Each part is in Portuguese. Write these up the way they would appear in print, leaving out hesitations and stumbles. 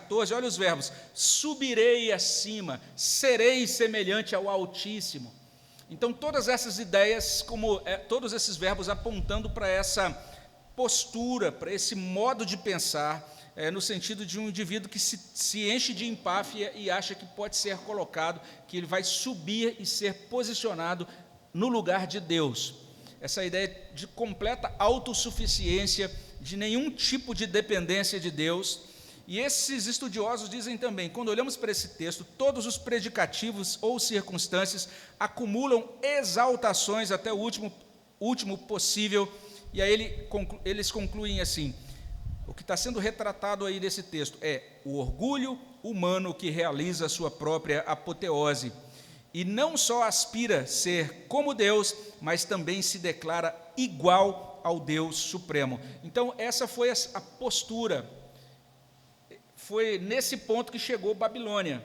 14, olha os verbos: subirei acima, serei semelhante ao Altíssimo. Então, todas essas ideias, todos esses verbos apontando para essa postura, para esse modo de pensar, no sentido de um indivíduo que se enche de empáfia e acha que pode ser colocado, que ele vai subir e ser posicionado no lugar de Deus. Essa ideia de completa autossuficiência, de nenhum tipo de dependência de Deus. E esses estudiosos dizem também, quando olhamos para esse texto, todos os predicativos ou circunstâncias acumulam exaltações até o último possível, e aí eles concluem assim: o que está sendo retratado aí nesse texto é o orgulho humano que realiza a sua própria apoteose, e não só aspira a ser como Deus, mas também se declara igual ao Deus Supremo. Então, essa foi a postura. Foi nesse ponto que chegou Babilônia.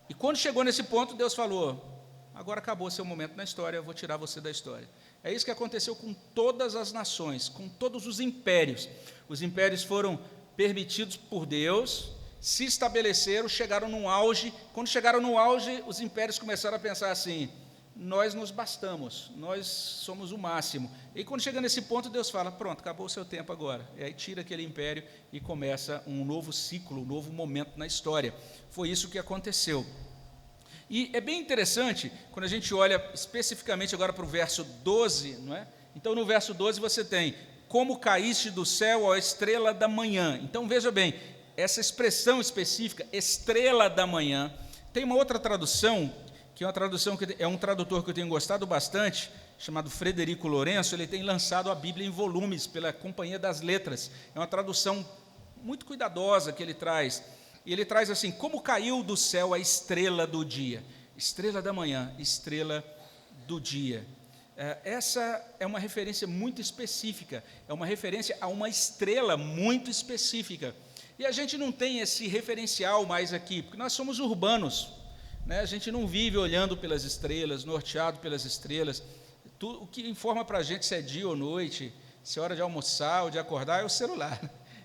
E quando chegou nesse ponto, Deus falou: agora acabou seu momento na história, eu vou tirar você da história. É isso que aconteceu com todas as nações, com todos os impérios. Os impérios foram permitidos por Deus, se estabeleceram, chegaram num auge. Quando chegaram no auge, os impérios começaram a pensar assim: nós nos bastamos, nós somos o máximo. E quando chega nesse ponto, Deus fala: pronto, acabou o seu tempo agora. E aí tira aquele império e começa um novo ciclo, um novo momento na história. Foi isso que aconteceu. E é bem interessante, quando a gente olha especificamente agora para o verso 12, não é? Então, no verso 12 você tem: como caíste do céu, ó estrela da manhã. Então, veja bem, essa expressão específica, estrela da manhã, tem uma outra tradução, que é uma tradução que é um tradutor que eu tenho gostado bastante, chamado Frederico Lourenço. Ele tem lançado a Bíblia em volumes pela Companhia das Letras. É uma tradução muito cuidadosa que ele traz. E ele traz assim: como caiu do céu a estrela do dia. Estrela da manhã, estrela do dia. Essa é uma referência muito específica, é uma referência a uma estrela muito específica. E a gente não tem esse referencial mais aqui, porque nós somos urbanos, né? A gente não vive olhando pelas estrelas, norteado pelas estrelas. O que informa para a gente se é dia ou noite, se é hora de almoçar ou de acordar, é o celular.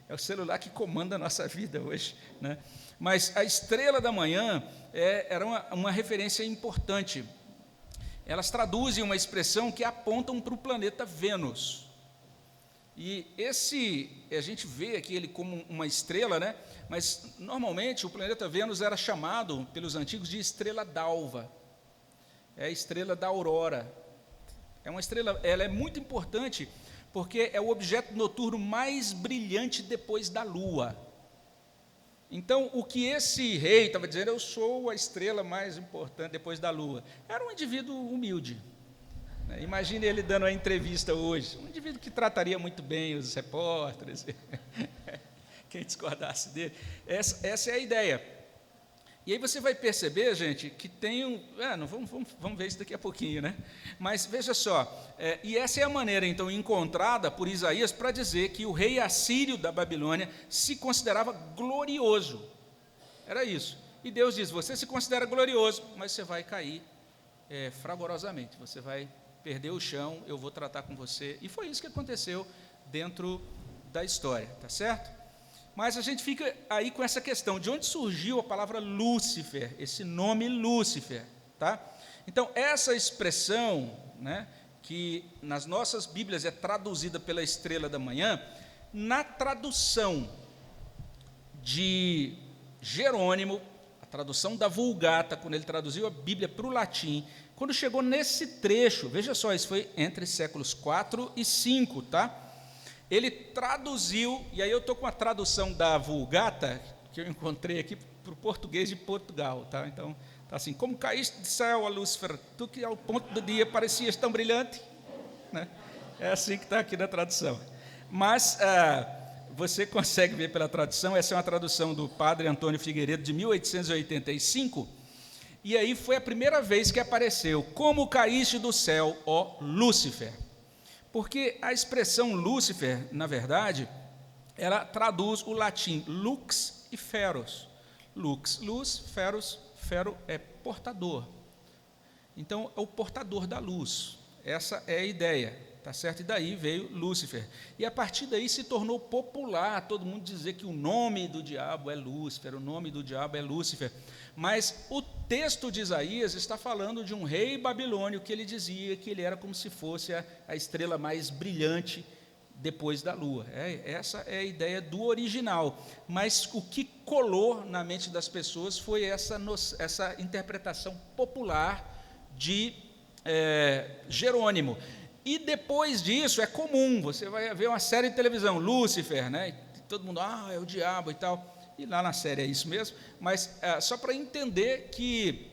É o celular que comanda a nossa vida hoje, né? Mas a estrela da manhã era uma referência importante. Elas traduzem uma expressão que apontam para o planeta Vênus. E a gente vê aqui ele como uma estrela, né? Mas normalmente o planeta Vênus era chamado pelos antigos de estrela d'alva. É a estrela da aurora. É uma estrela, ela é muito importante porque é o objeto noturno mais brilhante depois da Lua. Então, o que esse rei estava dizendo: eu sou a estrela mais importante depois da Lua, era um indivíduo humilde. Imagine ele dando a entrevista hoje, um indivíduo que trataria muito bem os repórteres, quem discordasse dele. Essa é a ideia. E aí você vai perceber, gente, que tem vamos ver isso daqui a pouquinho, né? Mas veja só, e essa é a maneira, então, encontrada por Isaías para dizer que o rei assírio da Babilônia se considerava glorioso. Era isso. E Deus diz: você se considera glorioso, mas você vai cair fragorosamente, você vai perder o chão, eu vou tratar com você. E foi isso que aconteceu dentro da história, tá certo? Mas a gente fica aí com essa questão: de onde surgiu a palavra Lúcifer, esse nome Lúcifer, tá? Então, essa expressão, né, que nas nossas Bíblias é traduzida pela estrela da manhã, na tradução de Jerônimo, a tradução da Vulgata, quando ele traduziu a Bíblia para o latim, quando chegou nesse trecho, veja só, isso foi entre séculos 4 e 5, tá? Ele traduziu, e aí eu estou com a tradução da Vulgata, que eu encontrei aqui, para o português de Portugal, tá? Então, tá assim: como caíste do céu, ó Lúcifer, tu que ao ponto do dia parecias tão brilhante, né? É assim que está aqui na tradução. Mas você consegue ver pela tradução, essa é uma tradução do padre Antônio Figueiredo, de 1885, e aí foi a primeira vez que apareceu: como caíste do céu, ó Lúcifer. Porque a expressão Lúcifer, na verdade, ela traduz o latim lux e feros. Lux, luz; feros, fero é portador. Então, é o portador da luz. Essa é a ideia, tá certo? E daí veio Lúcifer. E a partir daí se tornou popular todo mundo dizer que o nome do diabo é Lúcifer, o nome do diabo é Lúcifer. Mas o texto de Isaías está falando de um rei babilônio que ele dizia que ele era como se fosse a estrela mais brilhante depois da lua. Essa é a ideia do original. Mas o que colou na mente das pessoas foi essa interpretação popular de Jerônimo. E depois disso é comum, você vai ver uma série de televisão, Lúcifer, né? E todo mundo, é o diabo e tal. E lá na série é isso mesmo, mas só para entender que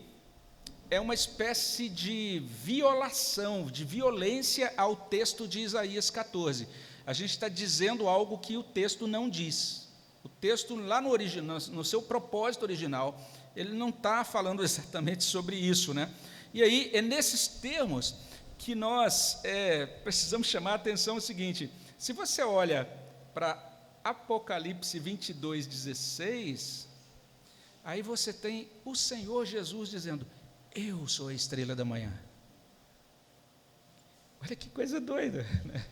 é uma espécie de violação, de violência ao texto de Isaías 14. A gente está dizendo algo que o texto não diz. O texto, lá no seu propósito original, ele não está falando exatamente sobre isso, né? E aí, é nesses termos que nós precisamos chamar a atenção o seguinte: se você olha para Apocalipse 22:16, aí você tem o Senhor Jesus dizendo: eu sou a estrela da manhã. Olha que coisa doida, né?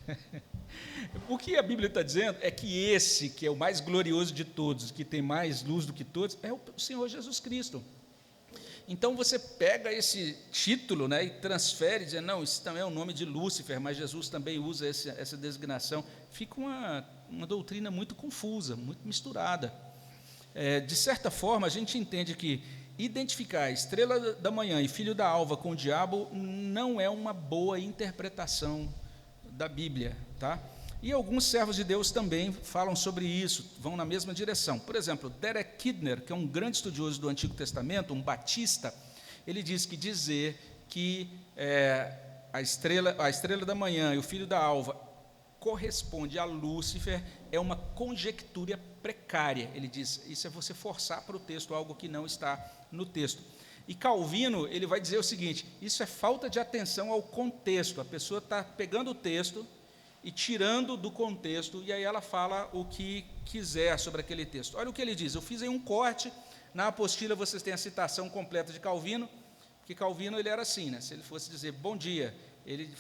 O que a Bíblia está dizendo é que esse, que é o mais glorioso de todos, que tem mais luz do que todos, é o Senhor Jesus Cristo. Então você pega esse título, né, e transfere, dizendo, não, isso também é o nome de Lúcifer, mas Jesus também usa essa designação. Fica uma doutrina muito confusa, muito misturada. De certa forma, a gente entende que identificar a estrela da manhã e filho da alva com o diabo não é uma boa interpretação da Bíblia, tá? E alguns servos de Deus também falam sobre isso, vão na mesma direção. Por exemplo, Derek Kidner, que é um grande estudioso do Antigo Testamento, um batista, ele diz que dizer que a estrela da manhã e o filho da alva corresponde a Lúcifer é uma conjectura precária. Ele diz, isso é você forçar para o texto algo que não está no texto. E Calvino, ele vai dizer o seguinte, isso é falta de atenção ao contexto. A pessoa está pegando o texto e tirando do contexto, e aí ela fala o que quiser sobre aquele texto. Olha o que ele diz, eu fiz aí um corte, na apostila vocês têm a citação completa de Calvino, que Calvino ele era assim, né? Se ele fosse dizer bom dia, ele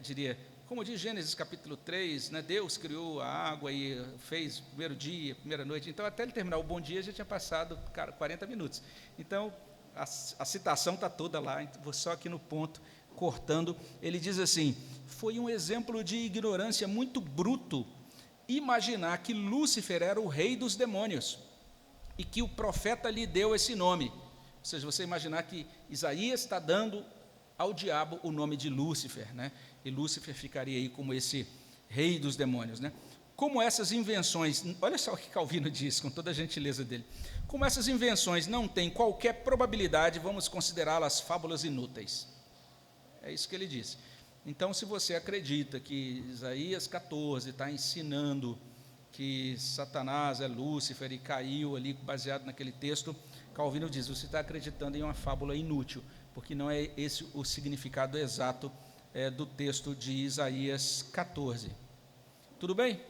diria, como diz Gênesis capítulo 3, né? Deus criou a água e fez o primeiro dia, primeira noite, então até ele terminar o bom dia já tinha passado 40 minutos. Então, a citação está toda lá, vou só aqui no ponto, cortando, ele diz assim, foi um exemplo de ignorância muito bruto imaginar que Lúcifer era o rei dos demônios e que o profeta lhe deu esse nome. Ou seja, você imaginar que Isaías está dando ao diabo o nome de Lúcifer, né? E Lúcifer ficaria aí como esse rei dos demônios, né? Como essas invenções, olha só o que Calvino diz, com toda a gentileza dele, como essas invenções não têm qualquer probabilidade, vamos considerá-las fábulas inúteis. É isso que ele diz. Então, se você acredita que Isaías 14 está ensinando que Satanás é Lúcifer e caiu ali baseado naquele texto, Calvino diz, você está acreditando em uma fábula inútil, porque não é esse o significado exato do texto de Isaías 14. Tudo bem?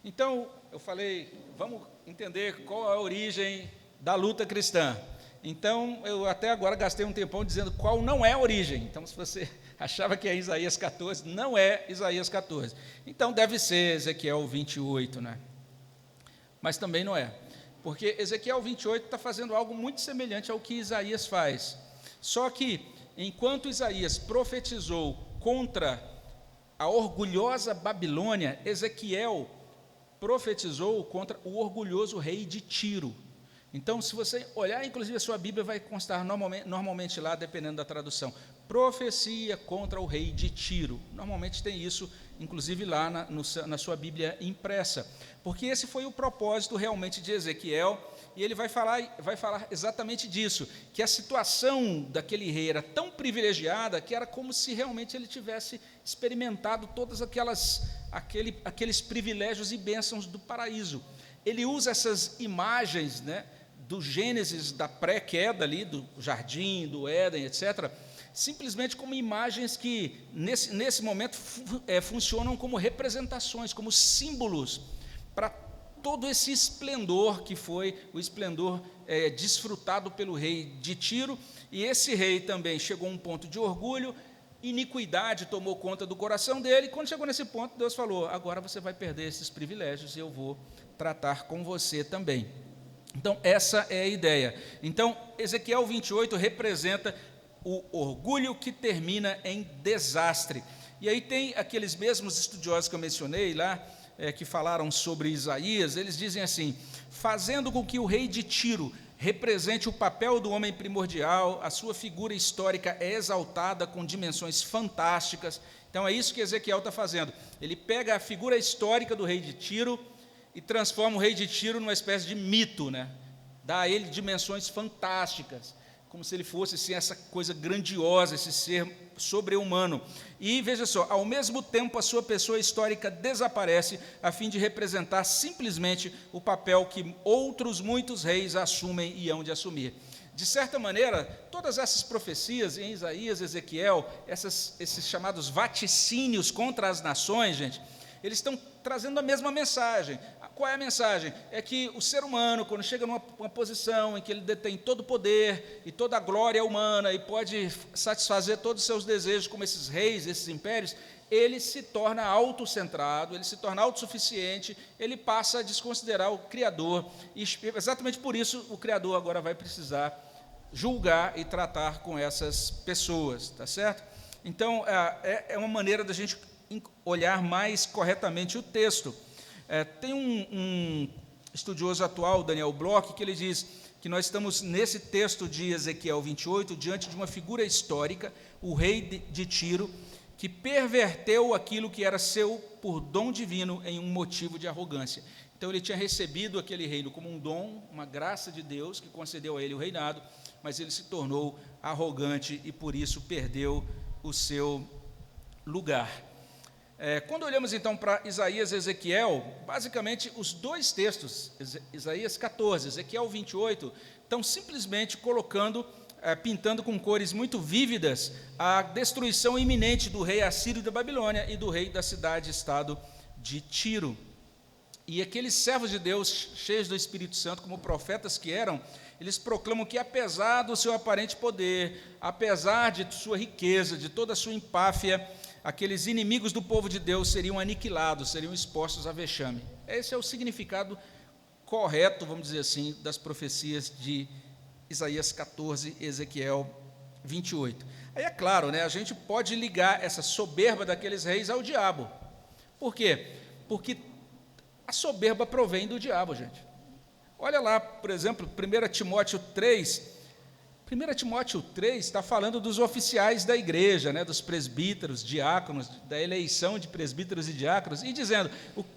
Então, eu falei, vamos entender qual é a origem da luta cristã. Então, eu até agora gastei um tempão dizendo qual não é a origem. Então, se você achava que é Isaías 14, não é Isaías 14. Então, deve ser Ezequiel 28, né? Mas também não é. Porque Ezequiel 28 está fazendo algo muito semelhante ao que Isaías faz. Só que, enquanto Isaías profetizou contra a orgulhosa Babilônia, Ezequiel profetizou contra o orgulhoso rei de Tiro. Então, se você olhar, inclusive, a sua Bíblia vai constar normalmente lá, dependendo da tradução, profecia contra o rei de Tiro. Normalmente tem isso, inclusive, lá na sua Bíblia impressa. Porque esse foi o propósito realmente de Ezequiel, e ele vai falar exatamente disso, que a situação daquele rei era tão privilegiada que era como se realmente ele tivesse experimentado todos aqueles privilégios e bênçãos do paraíso. Ele usa essas imagens, né, do Gênesis, da pré-queda ali, do jardim, do Éden, etc., simplesmente como imagens que, nesse momento, funcionam como representações, como símbolos para todo esse esplendor que foi o esplendor desfrutado pelo rei de Tiro. E esse rei também chegou a um ponto de orgulho, iniquidade tomou conta do coração dele, e quando chegou nesse ponto, Deus falou, agora você vai perder esses privilégios e eu vou tratar com você também. Então, essa é a ideia. Então, Ezequiel 28 representa o orgulho que termina em desastre. E aí tem aqueles mesmos estudiosos que eu mencionei lá, que falaram sobre Isaías, eles dizem assim, fazendo com que o rei de Tiro represente o papel do homem primordial, a sua figura histórica é exaltada com dimensões fantásticas. Então é isso que Ezequiel está fazendo. Ele pega a figura histórica do rei de Tiro e transforma o rei de Tiro numa espécie de mito, né? Dá a ele dimensões fantásticas, como se ele fosse assim, essa coisa grandiosa, esse ser sobre-humano. E veja só, ao mesmo tempo a sua pessoa histórica desaparece a fim de representar simplesmente o papel que outros muitos reis assumem e hão de assumir. De certa maneira, todas essas profecias em Isaías, Ezequiel, esses chamados vaticínios contra as nações, gente, eles estão trazendo a mesma mensagem. Qual é a mensagem? É que o ser humano, quando chega numa posição em que ele detém todo o poder e toda a glória humana e pode satisfazer todos os seus desejos, como esses reis, esses impérios, ele se torna autocentrado, ele se torna autossuficiente, ele passa a desconsiderar o Criador. E exatamente por isso o Criador agora vai precisar julgar e tratar com essas pessoas, tá certo? Então, é uma maneira da gente olhar mais corretamente o texto. Tem um estudioso atual, Daniel Bloch, que ele diz que nós estamos nesse texto de Ezequiel 28 diante de uma figura histórica, o rei de Tiro, que perverteu aquilo que era seu por dom divino em um motivo de arrogância. Então ele tinha recebido aquele reino como um dom, uma graça de Deus que concedeu a ele o reinado, mas ele se tornou arrogante e por isso perdeu o seu lugar. Quando olhamos então para Isaías e Ezequiel, basicamente os dois textos, Isaías 14, Ezequiel 28, estão simplesmente pintando com cores muito vívidas a destruição iminente do rei assírio da Babilônia e do rei da cidade-estado de Tiro. E aqueles servos de Deus, cheios do Espírito Santo, como profetas que eram, eles proclamam que apesar do seu aparente poder, apesar de sua riqueza, de toda a sua empáfia, aqueles inimigos do povo de Deus seriam aniquilados, seriam expostos a vexame. Esse é o significado correto, vamos dizer assim, das profecias de Isaías 14 e Ezequiel 28. Aí é claro, né, a gente pode ligar essa soberba daqueles reis ao diabo. Por quê? Porque a soberba provém do diabo, gente. Olha lá, por exemplo, 1 Timóteo 3. 1 Timóteo 3 está falando dos oficiais da igreja, né, dos presbíteros, diáconos, da eleição de presbíteros e diáconos, e dizendo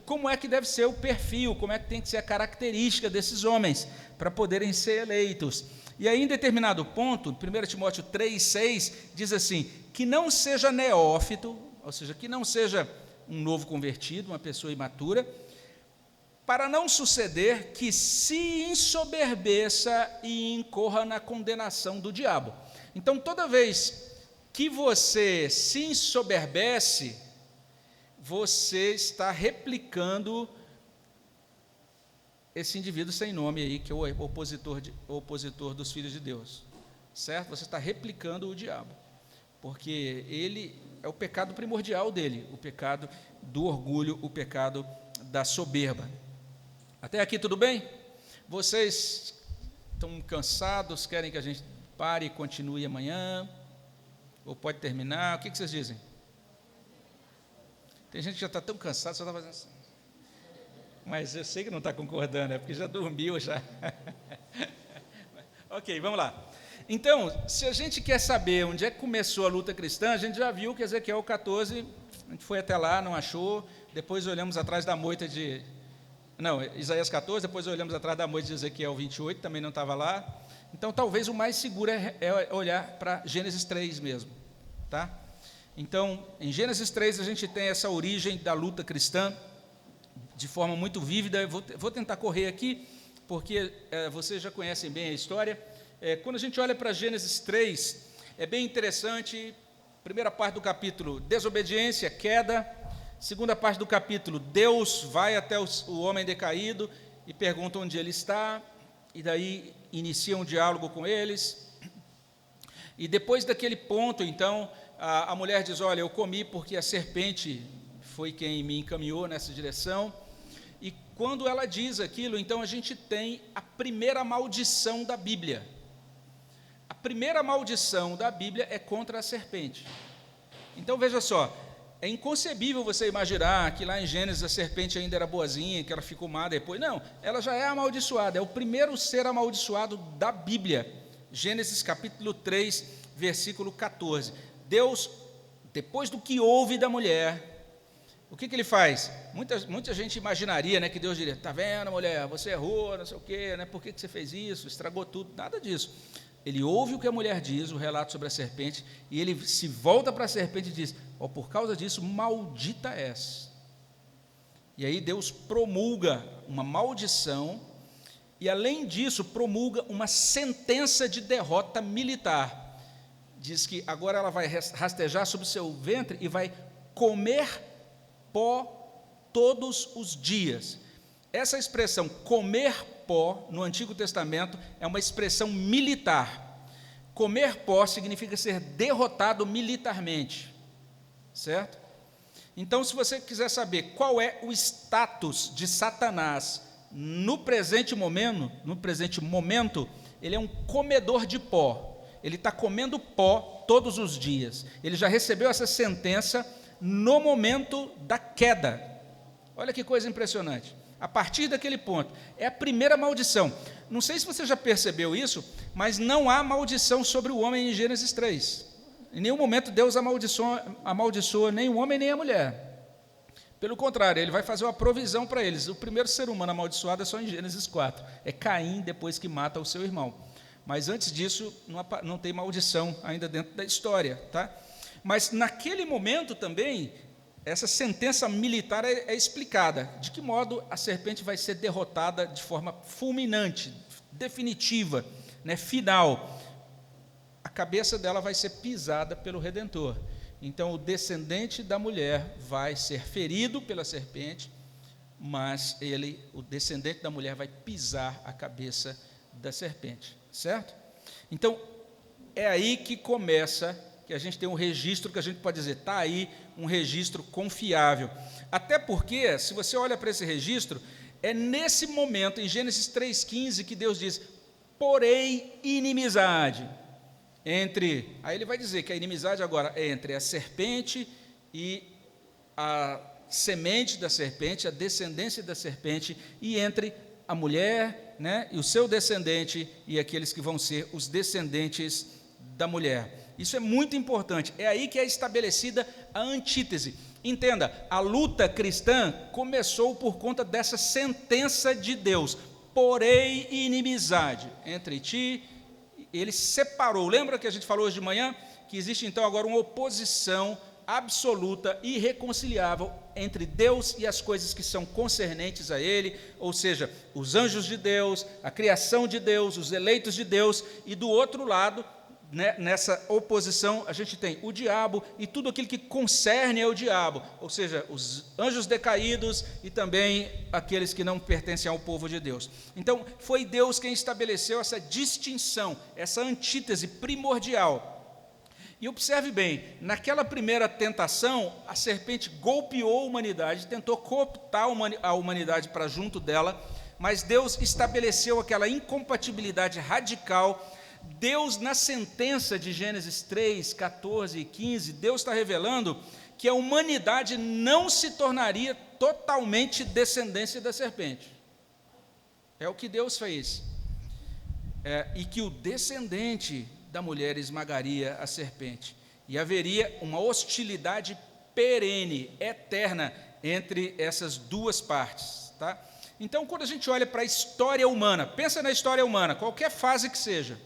como é que deve ser o perfil, como é que tem que ser a característica desses homens para poderem ser eleitos. E aí, em determinado ponto, 1 Timóteo 3,6, diz assim, que não seja neófito, ou seja, que não seja um novo convertido, uma pessoa imatura, para não suceder que se ensoberbeça e incorra na condenação do diabo. Então, toda vez que você se ensoberbece, você está replicando esse indivíduo sem nome aí, que é o opositor dos filhos de Deus, certo? Você está replicando o diabo, porque ele é o pecado primordial dele, o pecado do orgulho, o pecado da soberba. Até aqui tudo bem? Vocês estão cansados, querem que a gente pare e continue amanhã? Ou pode terminar? O que vocês dizem? Tem gente que já está tão cansado, só está fazendo assim. Mas eu sei que não está concordando, é porque já dormiu já. Ok, vamos lá. Então, se a gente quer saber onde é que começou a luta cristã, a gente já viu que Ezequiel 14, a gente foi até lá, não achou, depois olhamos atrás da moita de... Não, Isaías 14, depois olhamos atrás da moita de Ezequiel 28, também não estava lá. Então, talvez o mais seguro é olhar para Gênesis 3 mesmo, tá? Então, em Gênesis 3, a gente tem essa origem da luta cristã, de forma muito vívida. Eu vou tentar correr aqui, porque vocês já conhecem bem a história. Quando a gente olha para Gênesis 3, é bem interessante. Primeira parte do capítulo, desobediência, queda. Segunda parte do capítulo, Deus vai até o homem decaído e pergunta onde ele está, e daí inicia um diálogo com eles. E depois daquele ponto, então, a mulher diz, olha, eu comi porque a serpente foi quem me encaminhou nessa direção. E quando ela diz aquilo, então a gente tem a primeira maldição da Bíblia. A primeira maldição da Bíblia é contra a serpente. Então veja só, é inconcebível você imaginar que lá em Gênesis a serpente ainda era boazinha, que ela ficou má depois. Não, ela já é amaldiçoada, é o primeiro ser amaldiçoado da Bíblia. Gênesis capítulo 3, versículo 14. Deus, depois do que houve da mulher, o que ele faz? Muita gente imaginaria, né, que Deus diria, está vendo, mulher, você errou, não sei o quê, né, por que você fez isso, estragou tudo, nada disso. Ele ouve o que a mulher diz, o relato sobre a serpente, e ele se volta para a serpente e diz, por causa disso, maldita és. E aí Deus promulga uma maldição, e além disso, promulga uma sentença de derrota militar. Diz que agora ela vai rastejar sobre o seu ventre e vai comer pó todos os dias. Essa expressão, comer pó, no Antigo Testamento, é uma expressão militar. Comer pó significa ser derrotado militarmente, certo? Então, se você quiser saber qual é o status de Satanás no presente momento, ele é um comedor de pó. Ele está comendo pó todos os dias. Ele já recebeu essa sentença no momento da queda. Olha que coisa impressionante. A partir daquele ponto, é a primeira maldição. Não sei se você já percebeu isso, mas não há maldição sobre o homem em Gênesis 3. Em nenhum momento Deus amaldiçoa nem o homem nem a mulher. Pelo contrário, ele vai fazer uma provisão para eles. O primeiro ser humano amaldiçoado é só em Gênesis 4. É Caim, depois que mata o seu irmão. Mas antes disso, não tem maldição ainda dentro da história. Tá? Mas naquele momento também, essa sentença militar é explicada. De que modo a serpente vai ser derrotada de forma fulminante, definitiva, né, final. A cabeça dela vai ser pisada pelo Redentor. Então, o descendente da mulher vai ser ferido pela serpente, mas o descendente da mulher vai pisar a cabeça da serpente, certo? Então, é aí que começa, que a gente tem um registro que a gente pode dizer, está aí um registro confiável. Até porque, se você olha para esse registro, é nesse momento, em Gênesis 3,15, que Deus diz, porém inimizade entre, aí ele vai dizer que a inimizade agora é entre a serpente e a semente da serpente, a descendência da serpente, e entre a mulher, né, e o seu descendente e aqueles que vão ser os descendentes da mulher. Isso é muito importante, é aí que é estabelecida a antítese. Entenda, a luta cristã começou por conta dessa sentença de Deus, porém inimizade entre ti. Ele separou, lembra que a gente falou hoje de manhã? Que existe então agora uma oposição absoluta, irreconciliável entre Deus e as coisas que são concernentes a Ele, ou seja, os anjos de Deus, a criação de Deus, os eleitos de Deus, e do outro lado, né, nessa oposição, a gente tem o diabo e tudo aquilo que concerne ao diabo, ou seja, os anjos decaídos e também aqueles que não pertencem ao povo de Deus. Então, foi Deus quem estabeleceu essa distinção, essa antítese primordial. E observe bem, naquela primeira tentação, a serpente golpeou a humanidade, tentou cooptar a humanidade para junto dela, mas Deus estabeleceu aquela incompatibilidade radical. Deus, na sentença de Gênesis 3, 14 e 15, Deus está revelando que a humanidade não se tornaria totalmente descendência da serpente. É o que Deus fez. E que o descendente da mulher esmagaria a serpente. E haveria uma hostilidade perene, eterna, entre essas duas partes. Tá? Então, quando a gente olha para a história humana, pensa na história humana, qualquer fase que seja,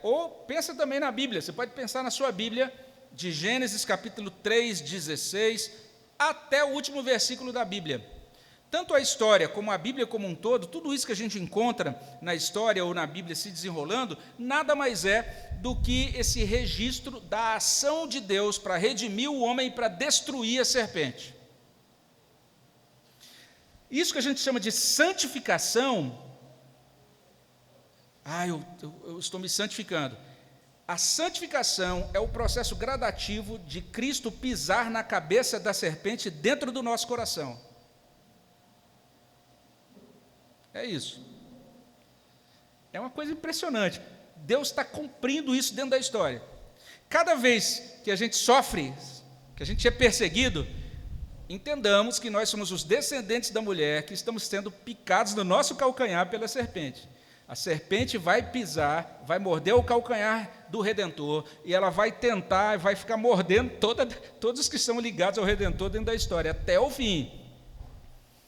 ou pensa também na Bíblia, você pode pensar na sua Bíblia, de Gênesis capítulo 3, 16, até o último versículo da Bíblia. Tanto a história como a Bíblia como um todo, tudo isso que a gente encontra na história ou na Bíblia se desenrolando, nada mais é do que esse registro da ação de Deus para redimir o homem e para destruir a serpente. Isso que a gente chama de santificação, eu estou me santificando. A santificação é o processo gradativo de Cristo pisar na cabeça da serpente dentro do nosso coração. É isso. É uma coisa impressionante. Deus está cumprindo isso dentro da história. Cada vez que a gente sofre, que a gente é perseguido, entendamos que nós somos os descendentes da mulher que estamos sendo picados no nosso calcanhar pela serpente. A serpente vai pisar, vai morder o calcanhar do Redentor, e ela vai tentar, vai ficar mordendo todos os que são ligados ao Redentor dentro da história, até o fim.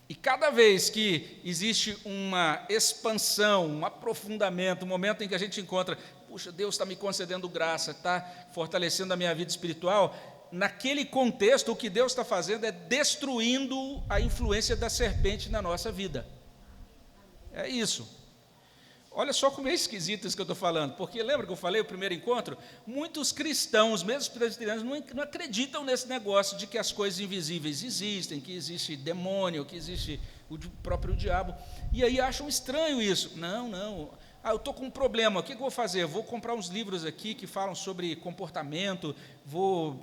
E cada vez que existe uma expansão, um aprofundamento, um momento em que a gente encontra, puxa, Deus está me concedendo graça, está fortalecendo a minha vida espiritual, naquele contexto, o que Deus está fazendo é destruindo a influência da serpente na nossa vida. É isso. Olha só como é esquisito isso que eu estou falando, porque lembra que eu falei, o primeiro encontro? Muitos cristãos, mesmo presbiterianos, não acreditam nesse negócio de que as coisas invisíveis existem, que existe demônio, que existe o próprio diabo, e aí acham estranho isso. Não. Eu estou com um problema, o que eu vou fazer? Vou comprar uns livros aqui que falam sobre comportamento, o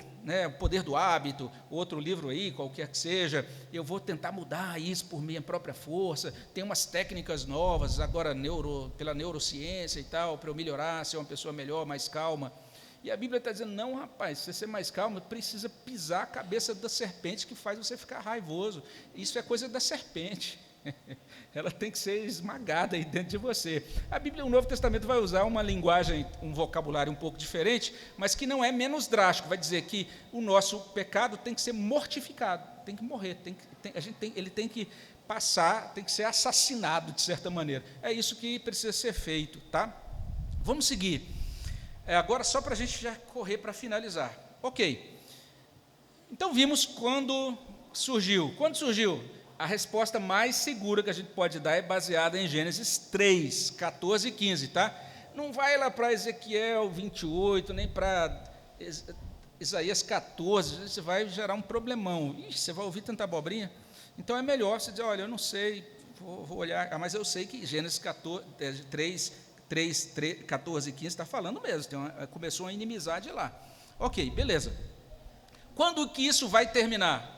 poder do hábito, outro livro aí, qualquer que seja, eu vou tentar mudar isso por minha própria força, tem umas técnicas novas, agora pela neurociência e tal, para eu melhorar, ser uma pessoa melhor, mais calma. E a Bíblia está dizendo, não, rapaz, se você ser mais calmo, precisa pisar a cabeça da serpente que faz você ficar raivoso. Isso é coisa da serpente. Ela tem que ser esmagada aí dentro de você. A Bíblia, o Novo Testamento, vai usar uma linguagem, um vocabulário um pouco diferente, mas que não é menos drástico. Vai dizer que o nosso pecado tem que ser mortificado, tem que morrer, ele tem que passar, tem que ser assassinado de certa maneira. É isso que precisa ser feito, tá? Vamos seguir. Agora, só para a gente já correr para finalizar. Ok. Então, vimos quando surgiu. Quando surgiu? A resposta mais segura que a gente pode dar é baseada em Gênesis 3, 14 e 15, tá? Não vai lá para Ezequiel 28, nem para Isaías 14, você vai gerar um problemão. Ixi, você vai ouvir tanta abobrinha? Então é melhor você dizer, olha, eu não sei, vou olhar, mas eu sei que Gênesis 3, 14 e 15 está falando mesmo, começou uma inimizade lá. Ok, beleza. Quando que isso vai terminar?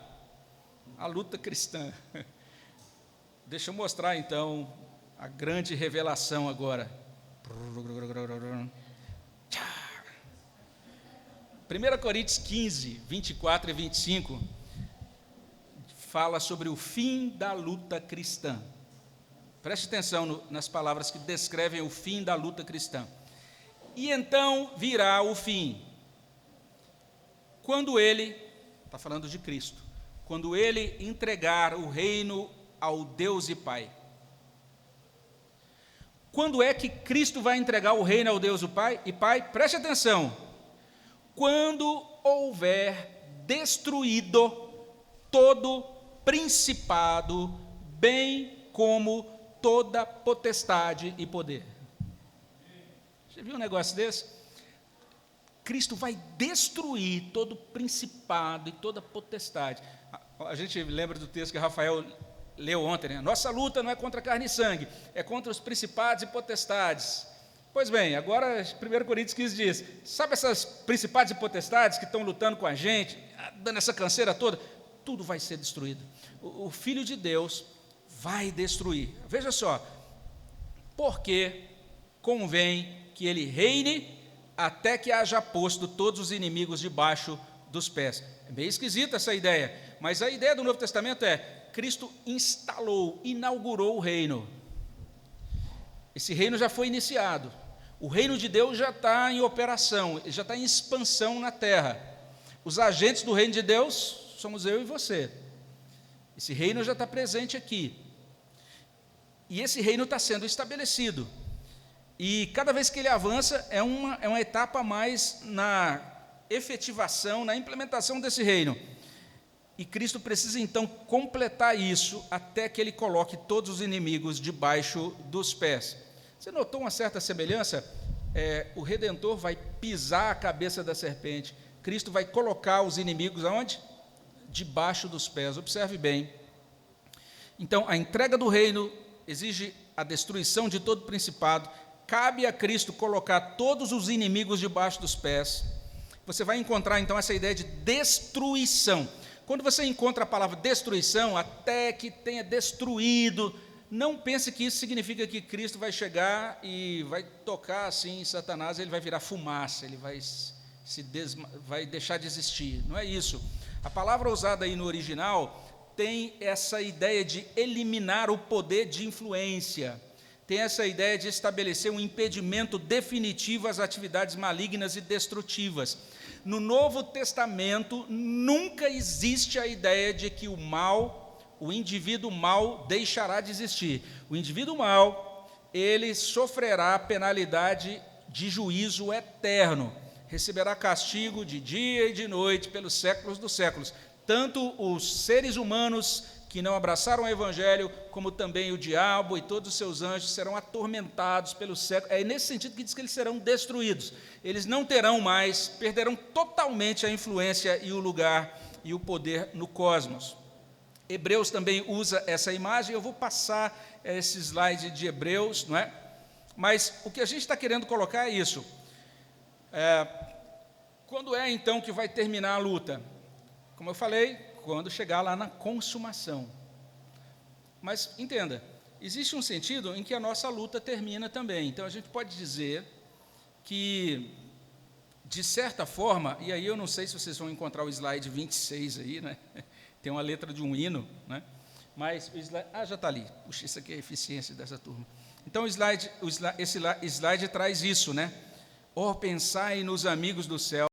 A luta cristã. Deixa eu mostrar, então, a grande revelação agora. 1 Coríntios 15, 24 e 25, fala sobre o fim da luta cristã. Preste atenção nas palavras que descrevem o fim da luta cristã. E então virá o fim, quando ele, está falando de Cristo, quando ele entregar o reino ao Deus e Pai. Quando é que Cristo vai entregar o reino ao Deus e Pai? Preste atenção. Quando houver destruído todo principado, bem como toda potestade e poder. Você viu um negócio desse? Cristo vai destruir todo principado e toda potestade. A gente lembra do texto que Rafael leu ontem, né? Nossa luta não é contra carne e sangue, é contra os principados e potestades. Pois bem, agora 1 Coríntios 15 diz, sabe essas principados e potestades que estão lutando com a gente, dando essa canseira toda? Tudo vai ser destruído. O Filho de Deus vai destruir. Veja só, porque convém que ele reine até que haja posto todos os inimigos debaixo dos pés. É meio esquisita essa ideia, mas a ideia do Novo Testamento é, Cristo inaugurou o reino. Esse reino já foi iniciado. O reino de Deus já está em operação, já está em expansão na terra. Os agentes do reino de Deus somos eu e você. Esse reino já está presente aqui. E esse reino está sendo estabelecido. E cada vez que ele avança, é uma etapa a mais na efetivação, na implementação desse reino. E Cristo precisa, então, completar isso até que ele coloque todos os inimigos debaixo dos pés. Você notou uma certa semelhança? O Redentor vai pisar a cabeça da serpente. Cristo vai colocar os inimigos aonde? Debaixo dos pés. Observe bem. Então, a entrega do reino exige a destruição de todo principado, cabe a Cristo colocar todos os inimigos debaixo dos pés. Você vai encontrar, então, essa ideia de destruição. Quando você encontra a palavra destruição, até que tenha destruído, não pense que isso significa que Cristo vai chegar e vai tocar assim em Satanás, ele vai virar fumaça, ele vai deixar de existir. Não é isso. A palavra usada aí no original tem essa ideia de eliminar o poder de influência, tem essa ideia de estabelecer um impedimento definitivo às atividades malignas e destrutivas. No Novo Testamento, nunca existe a ideia de que o indivíduo mau deixará de existir. O indivíduo mau, ele sofrerá a penalidade de juízo eterno, receberá castigo de dia e de noite pelos séculos dos séculos. Tanto os seres humanos que não abraçaram o Evangelho, como também o diabo e todos os seus anjos serão atormentados pelos séculos. É nesse sentido que diz que eles serão destruídos. Eles não terão mais, perderão totalmente a influência e o lugar e o poder no cosmos. Hebreus também usa essa imagem, eu vou passar esse slide de Hebreus, não é? Mas o que a gente está querendo colocar é isso. Quando é então que vai terminar a luta? Como eu falei, quando chegar lá na consumação. Mas entenda, existe um sentido em que a nossa luta termina também. Então a gente pode dizer que, de certa forma, e aí eu não sei se vocês vão encontrar o slide 26 aí, né? Tem uma letra de um hino, né? Mas o slide, já está ali. Puxa, isso aqui é a eficiência dessa turma. Então esse slide traz isso, né? Pensai nos amigos do céu,